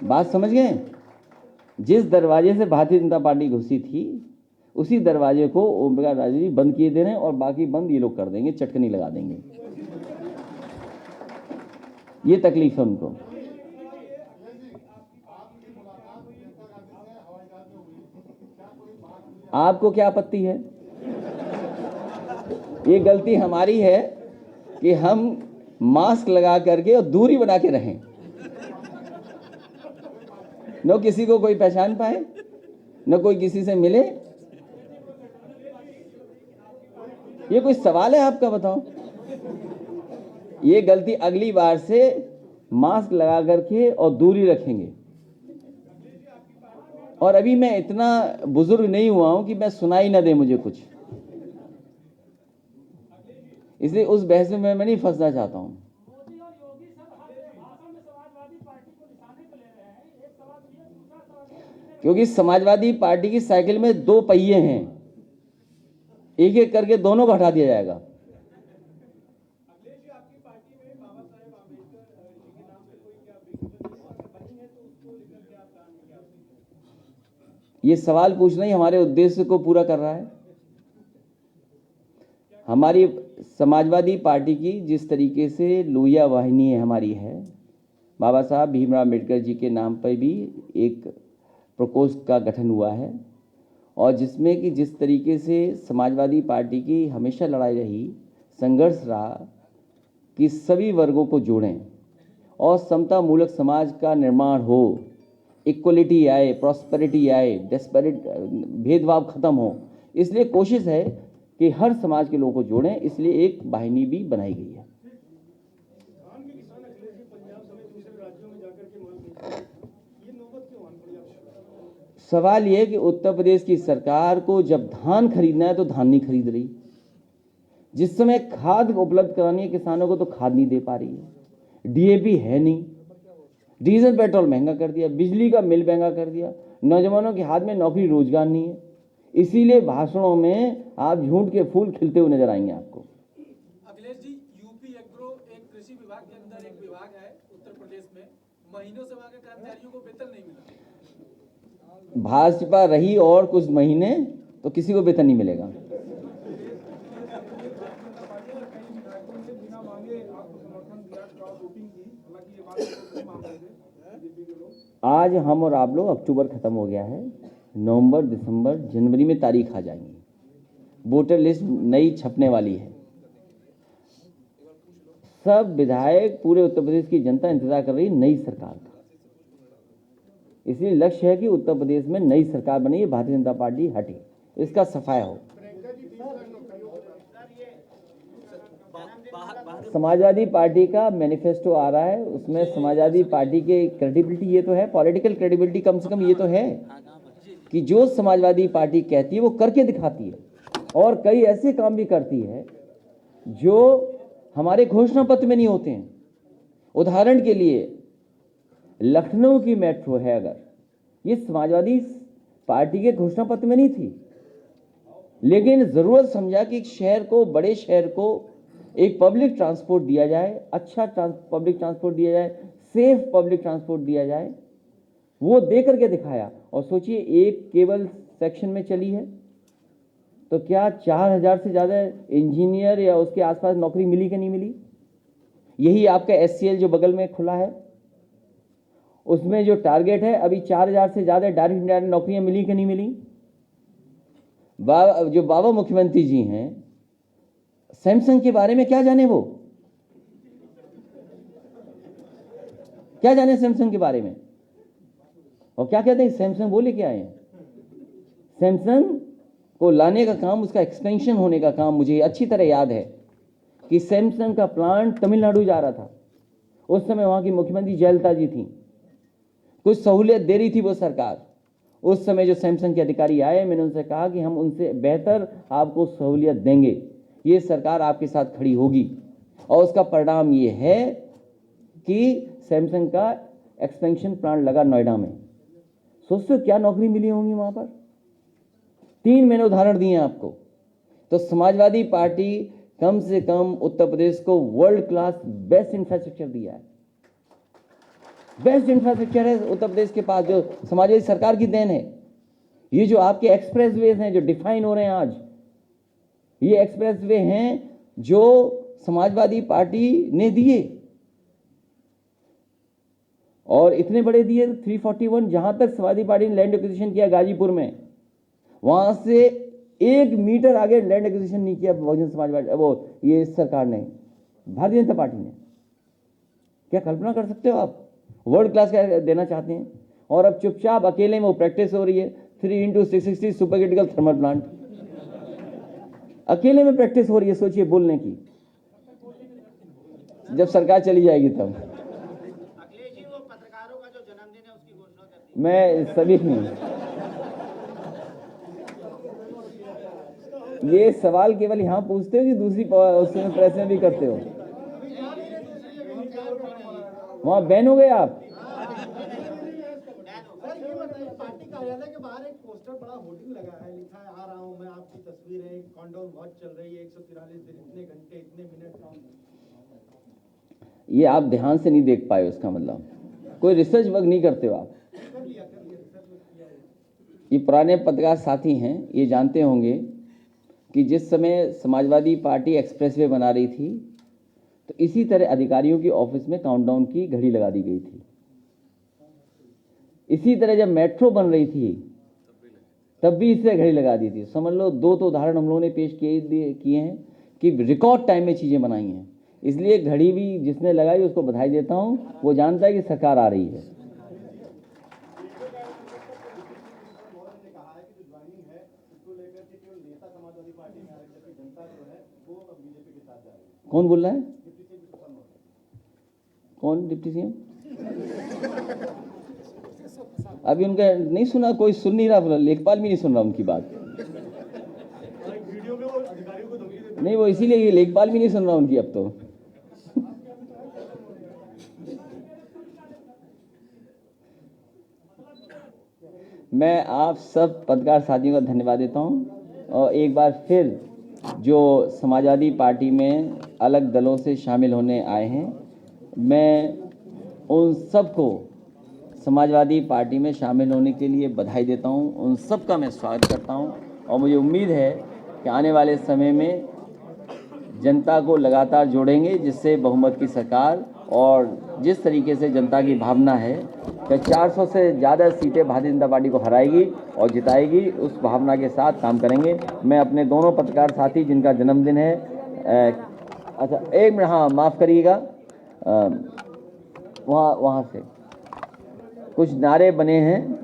बात समझ गए? जिस दरवाजे से भारतीय जनता पार्टी घुसी थी, उसी दरवाजे को ओम प्रकाश राजभर जी बंद किए दे रहे हैं, और बाकी बंद ये लोग कर देंगे, चटकनी लगा देंगे। ये तकलीफ है उनको। आपको क्या आपत्ति है? ये गलती हमारी है कि हम मास्क लगा करके और दूरी बना के रहें, न किसी को कोई पहचान पाए, न कोई किसी से मिले। ये कोई सवाल है आपका? बताओ। ये गलती अगली बार से मास्क लगा करके और दूरी रखेंगे। और अभी मैं इतना बुजुर्ग नहीं हुआ हूं कि मैं सुनाई ना दे मुझे कुछ, इसलिए उस बहस में मैं नहीं फंसना चाहता हूं। क्योंकि समाजवादी पार्टी की साइकिल में 2 पहिए हैं, एक एक करके दोनों को हटा दिया जाएगा। अखिलेश जी, आपकी पार्टी में बाबा साहेब आम्बेडकर जी के नाम पे कोई क्या बनी है तो उसको लेकर के आप काम क्या? ये सवाल पूछना ही हमारे उद्देश्य को पूरा कर रहा है। हमारी समाजवादी पार्टी की जिस तरीके से लोहिया वाहिनी हमारी है, बाबा साहब भीमराव अम्बेडकर जी के नाम पर भी एक प्रकोष्ठ का गठन हुआ है, और जिसमें कि जिस तरीके से समाजवादी पार्टी की हमेशा लड़ाई रही, संघर्ष रहा कि सभी वर्गों को जोड़ें और समता मूलक समाज का निर्माण हो, इक्वलिटी आए, प्रॉस्पेरिटी आए, डेस्परेट भेदभाव खत्म हो। इसलिए कोशिश है कि हर समाज के लोगों को जोड़ें, इसलिए एक वाहिनी भी बनाई गई है। धान के किसान अखिलेश जी पंजाब समेत दूसरे राज्यों में जाकर के माल बेचते हैं, ये नौबत क्यों आन पड़ी आपको? सवाल यह है कि उत्तर प्रदेश की सरकार को जब धान खरीदना है तो धान नहीं खरीद रही, जिस समय खाद उपलब्ध करानी है किसानों को तो खाद नहीं दे पा रही है, डीएपी है नहीं, डीजल पेट्रोल महंगा कर दिया, बिजली का बिल महंगा कर दिया, नौजवानों के हाथ में नौकरी रोजगार नहीं है। इसीलिए भाषणों में आप झूठ के फूल खिलते हुए नजर आएंगे आपको। अखिलेश जी, यूपी एग्रो एक कृषि विभाग के अंदर एक विभाग है उत्तर प्रदेश में, महीनों से वहां के कर्मचारियों को वेतन नहीं मिला। भाजपा रही और कुछ महीने तो किसी को वेतन नहीं मिलेगा। कई विधायकों ने बिना मांगे आपको समर्थन दिया, क्रॉस वोटिंग की, हालांकि ये बात नहीं मान रहे थे बीजेपी के लोग। आज हम और आप लोग, अक्टूबर खत्म हो गया है, नवंबर, दिसंबर, जनवरी में तारीख आ जाएंगी, वोटर लिस्ट नई छपने वाली है। सब विधायक, पूरे उत्तर प्रदेश की जनता इंतजार कर रही है नई सरकार का। इसलिए लक्ष्य है कि उत्तर प्रदेश में नई सरकार बने, भारतीय जनता पार्टी हटे, इसका सफाया हो। समाजवादी पार्टी का मैनिफेस्टो आ रहा है, उसमें समाजवादी पार्टी के क्रेडिबिलिटी ये तो है, पॉलिटिकल क्रेडिबिलिटी कम से कम ये तो है कि जो समाजवादी पार्टी कहती है वो करके दिखाती है, और कई ऐसे काम भी करती है जो हमारे घोषणा पत्र में नहीं होते हैं। उदाहरण के लिए लखनऊ की मेट्रो है, अगर ये समाजवादी पार्टी के घोषणा पत्र में नहीं थी, लेकिन जरूरत समझा कि एक शहर को, बड़े शहर को एक पब्लिक ट्रांसपोर्ट दिया जाए, अच्छा पब्लिक ट्रांसपोर्ट दिया जाए, सेफ पब्लिक ट्रांसपोर्ट दिया जाए, वो दे करके दिखाया। और सोचिए, एक केवल सेक्शन में चली है तो क्या 4000 से ज़्यादा इंजीनियर या उसके आसपास नौकरी मिली कि नहीं मिली? यही आपका SCL जो बगल में खुला है, उसमें जो टारगेट है, अभी 4000 से ज़्यादा डायरेक्ट इनडायरेक्ट नौकरियां मिली कि नहीं मिली? जो बाबा मुख्यमंत्री जी हैं, सैमसंग के बारे में क्या जाने, वो क्या जाने सैमसंग के बारे में? और क्या कहते हैं, सैमसंग वो लेके आए हैं। सैमसंग को लाने का काम, उसका एक्सटेंशन होने का काम, मुझे अच्छी तरह याद है कि सैमसंग का प्लांट तमिलनाडु जा रहा था। उस समय वहां की मुख्यमंत्री जयललिता जी थी, कुछ सहूलियत दे रही थी वो सरकार। उस समय जो सैमसंग के अधिकारी आए, मैंने उनसे कहा कि हम उनसे बेहतर आपको सहूलियत देंगे, ये सरकार आपके साथ खड़ी होगी। और उसका परिणाम ये है कि सैमसंग का एक्सपेंशन प्लांट लगा नोएडा में। सोचो क्या नौकरी मिली होंगी वहां पर। 3 मैंने उदाहरण दिए आपको। तो समाजवादी पार्टी कम से कम उत्तर प्रदेश को वर्ल्ड क्लास बेस्ट इंफ्रास्ट्रक्चर दिया है। बेस्ट इंफ्रास्ट्रक्चर है उत्तर प्रदेश के पास, जो समाजवादी सरकार की देन है। ये जो आपके एक्सप्रेसवेज हैं जो डिफाइन हो रहे हैं आज, ये एक्सप्रेसवे हैं जो समाजवादी पार्टी ने दिए, और इतने बड़े दिए। 341 जहां तक समाजवादी पार्टी ने लैंड एक्विजिशन किया गाजीपुर में, वहां से 1 मीटर आगे लैंड एक्विजिशन नहीं किया बहुजन समाज पार्टी, वो ये सरकार ने, भारतीय जनता पार्टी ने। क्या कल्पना कर सकते हो आप? वर्ल्ड क्लास का देना चाहते हैं, और अब चुपचाप अकेले में वो प्रैक्टिस हो रही है। 3x660 super critical thermal plant अकेले में प्रैक्टिस हो रही है। सोचिए बोलने की, जब सरकार चली जाएगी तब। अखिलेश जी, वो पत्रकारों का जो जन्मदिन है उसकी घोषणा करती मैं सभी ये सवाल केवल यहाँ पूछते हो कि दूसरी उसमें प्रेस में भी करते हो? वहां बैन हो गए आप? पार्टी कार्यालय लगा है, लिखा है आ रहा हूँ मैं, आपकी तस्वीर है, काउंटडाउन वॉच चल रही है, 143 दिन, इतने घंटे, इतने मिनट। ये आप ध्यान से नहीं देख पाए, उसका मतलब कोई रिसर्च वर्क नहीं करते हो आप। कर लिया रिसर्च किया है। ये पुराने पत्रकार साथी हैं, ये जानते होंगे कि जिस समय समाजवादी पार्टी एक्सप्रेसवे बना रही थी तो इसी तरह अधिकारियों की ऑफिस में काउंटडाउन की घड़ी लगा दी गई थी। इसी तरह जब मेट्रो बन रही थी तब भी इससे घड़ी लगा दी थी। समझ लो, दो तो उदाहरण हम लोगों ने पेश किए हैं कि रिकॉर्ड टाइम में चीज़ें बनाई हैं। इसलिए घड़ी भी जिसने लगाई उसको बधाई देता हूँ, वो जानता है कि सरकार आ रही है। कौन बोल रहा है? कौन डिप्टी सीएम? अभी उनका नहीं सुना, कोई सुन नहीं रहा, लेखपाल भी नहीं सुन रहा उनकी बात। वीडियो में वो अधिकारियों को धमकी देते नहीं, वो इसीलिए ये लेखपाल भी नहीं सुन रहा उनकी अब तो। मैं आप सब पत्रकार साथियों का धन्यवाद देता हूं और एक बार फिर जो समाजवादी पार्टी में अलग दलों से शामिल होने आए हैं, मैं उन सबको समाजवादी पार्टी में शामिल होने के लिए बधाई देता हूं। उन सब का मैं स्वागत करता हूं और मुझे उम्मीद है कि आने वाले समय में जनता को लगातार जोड़ेंगे, जिससे बहुमत की सरकार और जिस तरीके से जनता की भावना है कि 400 से ज़्यादा सीटें भारतीय जनता पार्टी को हराएगी और जिताएगी, उस भावना के साथ काम करेंगे। मैं अपने दोनों पत्रकार साथी जिनका जन्मदिन है, अच्छा एक मिनट, हाँ माफ़ करिएगा, वहाँ से कुछ नारे बने हैं,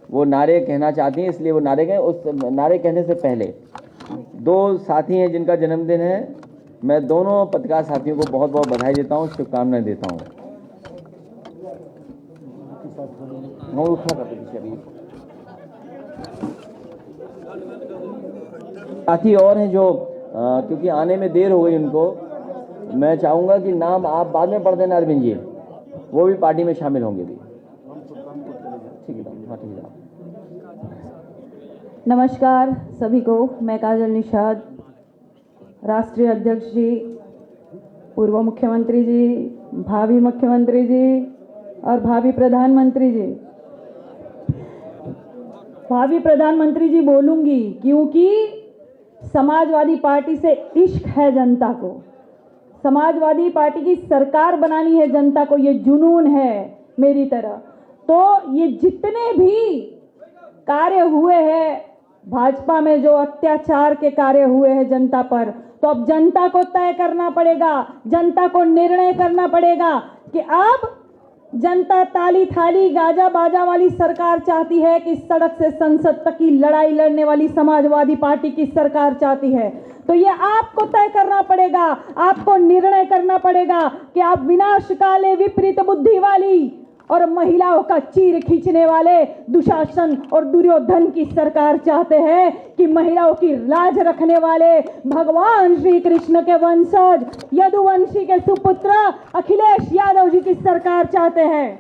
वो नारे कहना चाहती हैं, इसलिए वो नारे कहें। उस नारे कहने से पहले दो साथी हैं जिनका जन्मदिन है, मैं दोनों पत्रकार साथियों को बहुत बहुत बधाई देता हूँ, शुभकामनाएं देता हूँ। साथी और हैं जो क्योंकि आने में देर हो गई उनको, मैं चाहूँगा कि नाम आप बाद में पढ़ देना अरविंद जी, वो भी पार्टी में शामिल होंगे भी। ठीक है, हाँ ठीक है। नमस्कार सभी को, मैं काजल निषाद, राष्ट्रीय अध्यक्ष जी, पूर्व मुख्यमंत्री जी, भावी मुख्यमंत्री जी और भावी प्रधानमंत्री जी, बोलूंगी क्योंकि समाजवादी पार्टी से इश्क है जनता को, समाजवादी पार्टी की सरकार बनानी है जनता को, ये जुनून है मेरी तरह। तो ये जितने भी कार्य हुए हैं भाजपा में, जो अत्याचार के कार्य हुए हैं जनता पर, तो अब जनता को तय करना पड़ेगा, जनता को निर्णय करना पड़ेगा कि अब जनता ताली थाली गाजा बाजा वाली सरकार चाहती है कि सड़क से संसद तक की लड़ाई लड़ने वाली समाजवादी पार्टी की सरकार चाहती है। तो ये आपको तय करना पड़ेगा, आपको निर्णय करना पड़ेगा कि आप विनाशकाले विपरीत बुद्धि वाली और महिलाओं का चीर खींचने वाले दुशासन और दुर्योधन की सरकार चाहते हैं कि महिलाओं की लाज रखने वाले भगवान श्री कृष्ण के वंशज यदुवंशी के सुपुत्र अखिलेश यादव जी की सरकार चाहते हैं।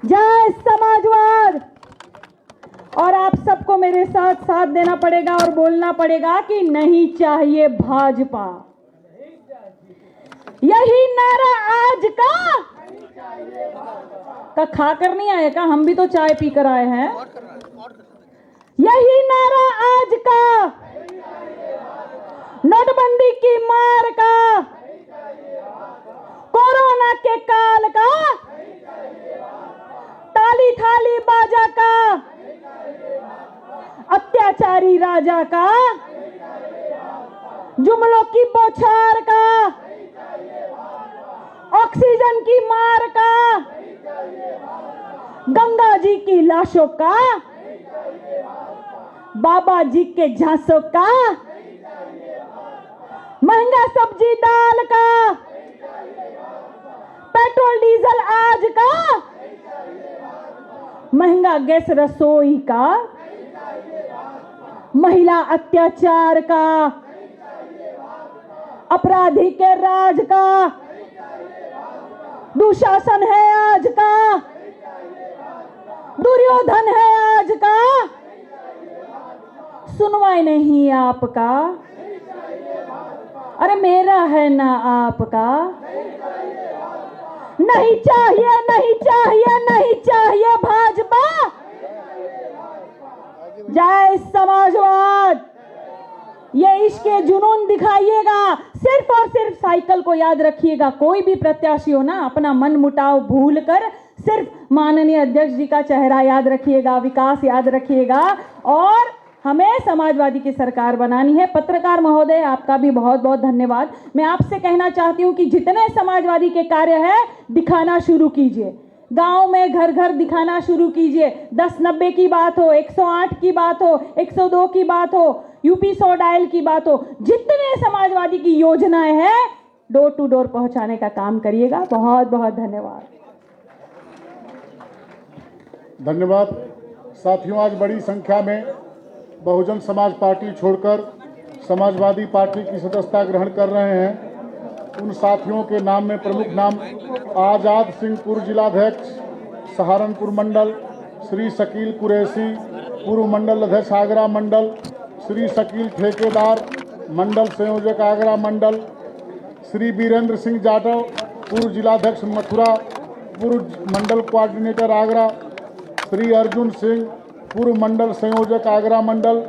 जय समाजवाद। और आप सबको मेरे साथ साथ देना पड़ेगा और बोलना पड़ेगा कि नहीं चाहिए भाजपा। यही नारा आज का खाकर नहीं आए का, हम भी तो चाय पीकर आए हैं। यही नारा आज का, नोटबंदी की मार का, कोरोना के काल का, ताली थाली बाजा का, अत्याचारी राजा का, जुमलों की बौछार का, ऑक्सीजन की मार का, गंगा जी की लाशों का, बाबा जी के झांसों का, महंगा सब्जी दाल का, पेट्रोल डीजल आज का, महंगा गैस रसोई का, महिला अत्याचार का, अपराधी के राज का, दुशासन है आज का, दुर्योधन है आज का, सुनवाई नहीं आपका, अरे मेरा है ना आपका। नहीं चाहिए, नहीं चाहिए, नहीं चाहिए भाजपा। जय समाजवाद। ये इश्क जुनून दिखाइएगा, सिर्फ और सिर्फ साइकिल को याद रखिएगा। कोई भी प्रत्याशी हो ना, अपना मन मुटाव भूल कर सिर्फ माननीय अध्यक्ष जी का चेहरा याद रखिएगा, विकास याद रखिएगा, और हमें समाजवादी की सरकार बनानी है। पत्रकार महोदय, आपका भी बहुत बहुत धन्यवाद। मैं आपसे कहना चाहती हूं कि जितने समाजवादी के कार्य है दिखाना शुरू कीजिए, गांव में घर घर दिखाना शुरू कीजिए। 1090 की बात हो, 108 की बात हो, 102 की बात हो, यूपी 100 डायल की बात हो, जितने समाजवादी की योजनाएं हैं डोर टू डोर पहुंचाने का काम करिएगा। बहुत बहुत धन्यवाद। धन्यवाद। साथियों, आज बड़ी संख्या में बहुजन समाज पार्टी छोड़कर समाजवादी पार्टी की सदस्यता ग्रहण कर रहे हैं। उन साथियों के नाम में प्रमुख नाम आज़ाद सिंह पूर्व जिलाध्यक्ष सहारनपुर मंडल, श्री शकील कुरैशी पूर्व मंडल अध्यक्ष आगरा मंडल, श्री शकील ठेकेदार मंडल संयोजक आगरा मंडल, श्री वीरेंद्र सिंह जाटव पूर्व जिलाध्यक्ष मथुरा पूर्व मंडल कोऑर्डिनेटर आगरा, श्री अर्जुन सिंह पूर्व मंडल संयोजक आगरा मंडल,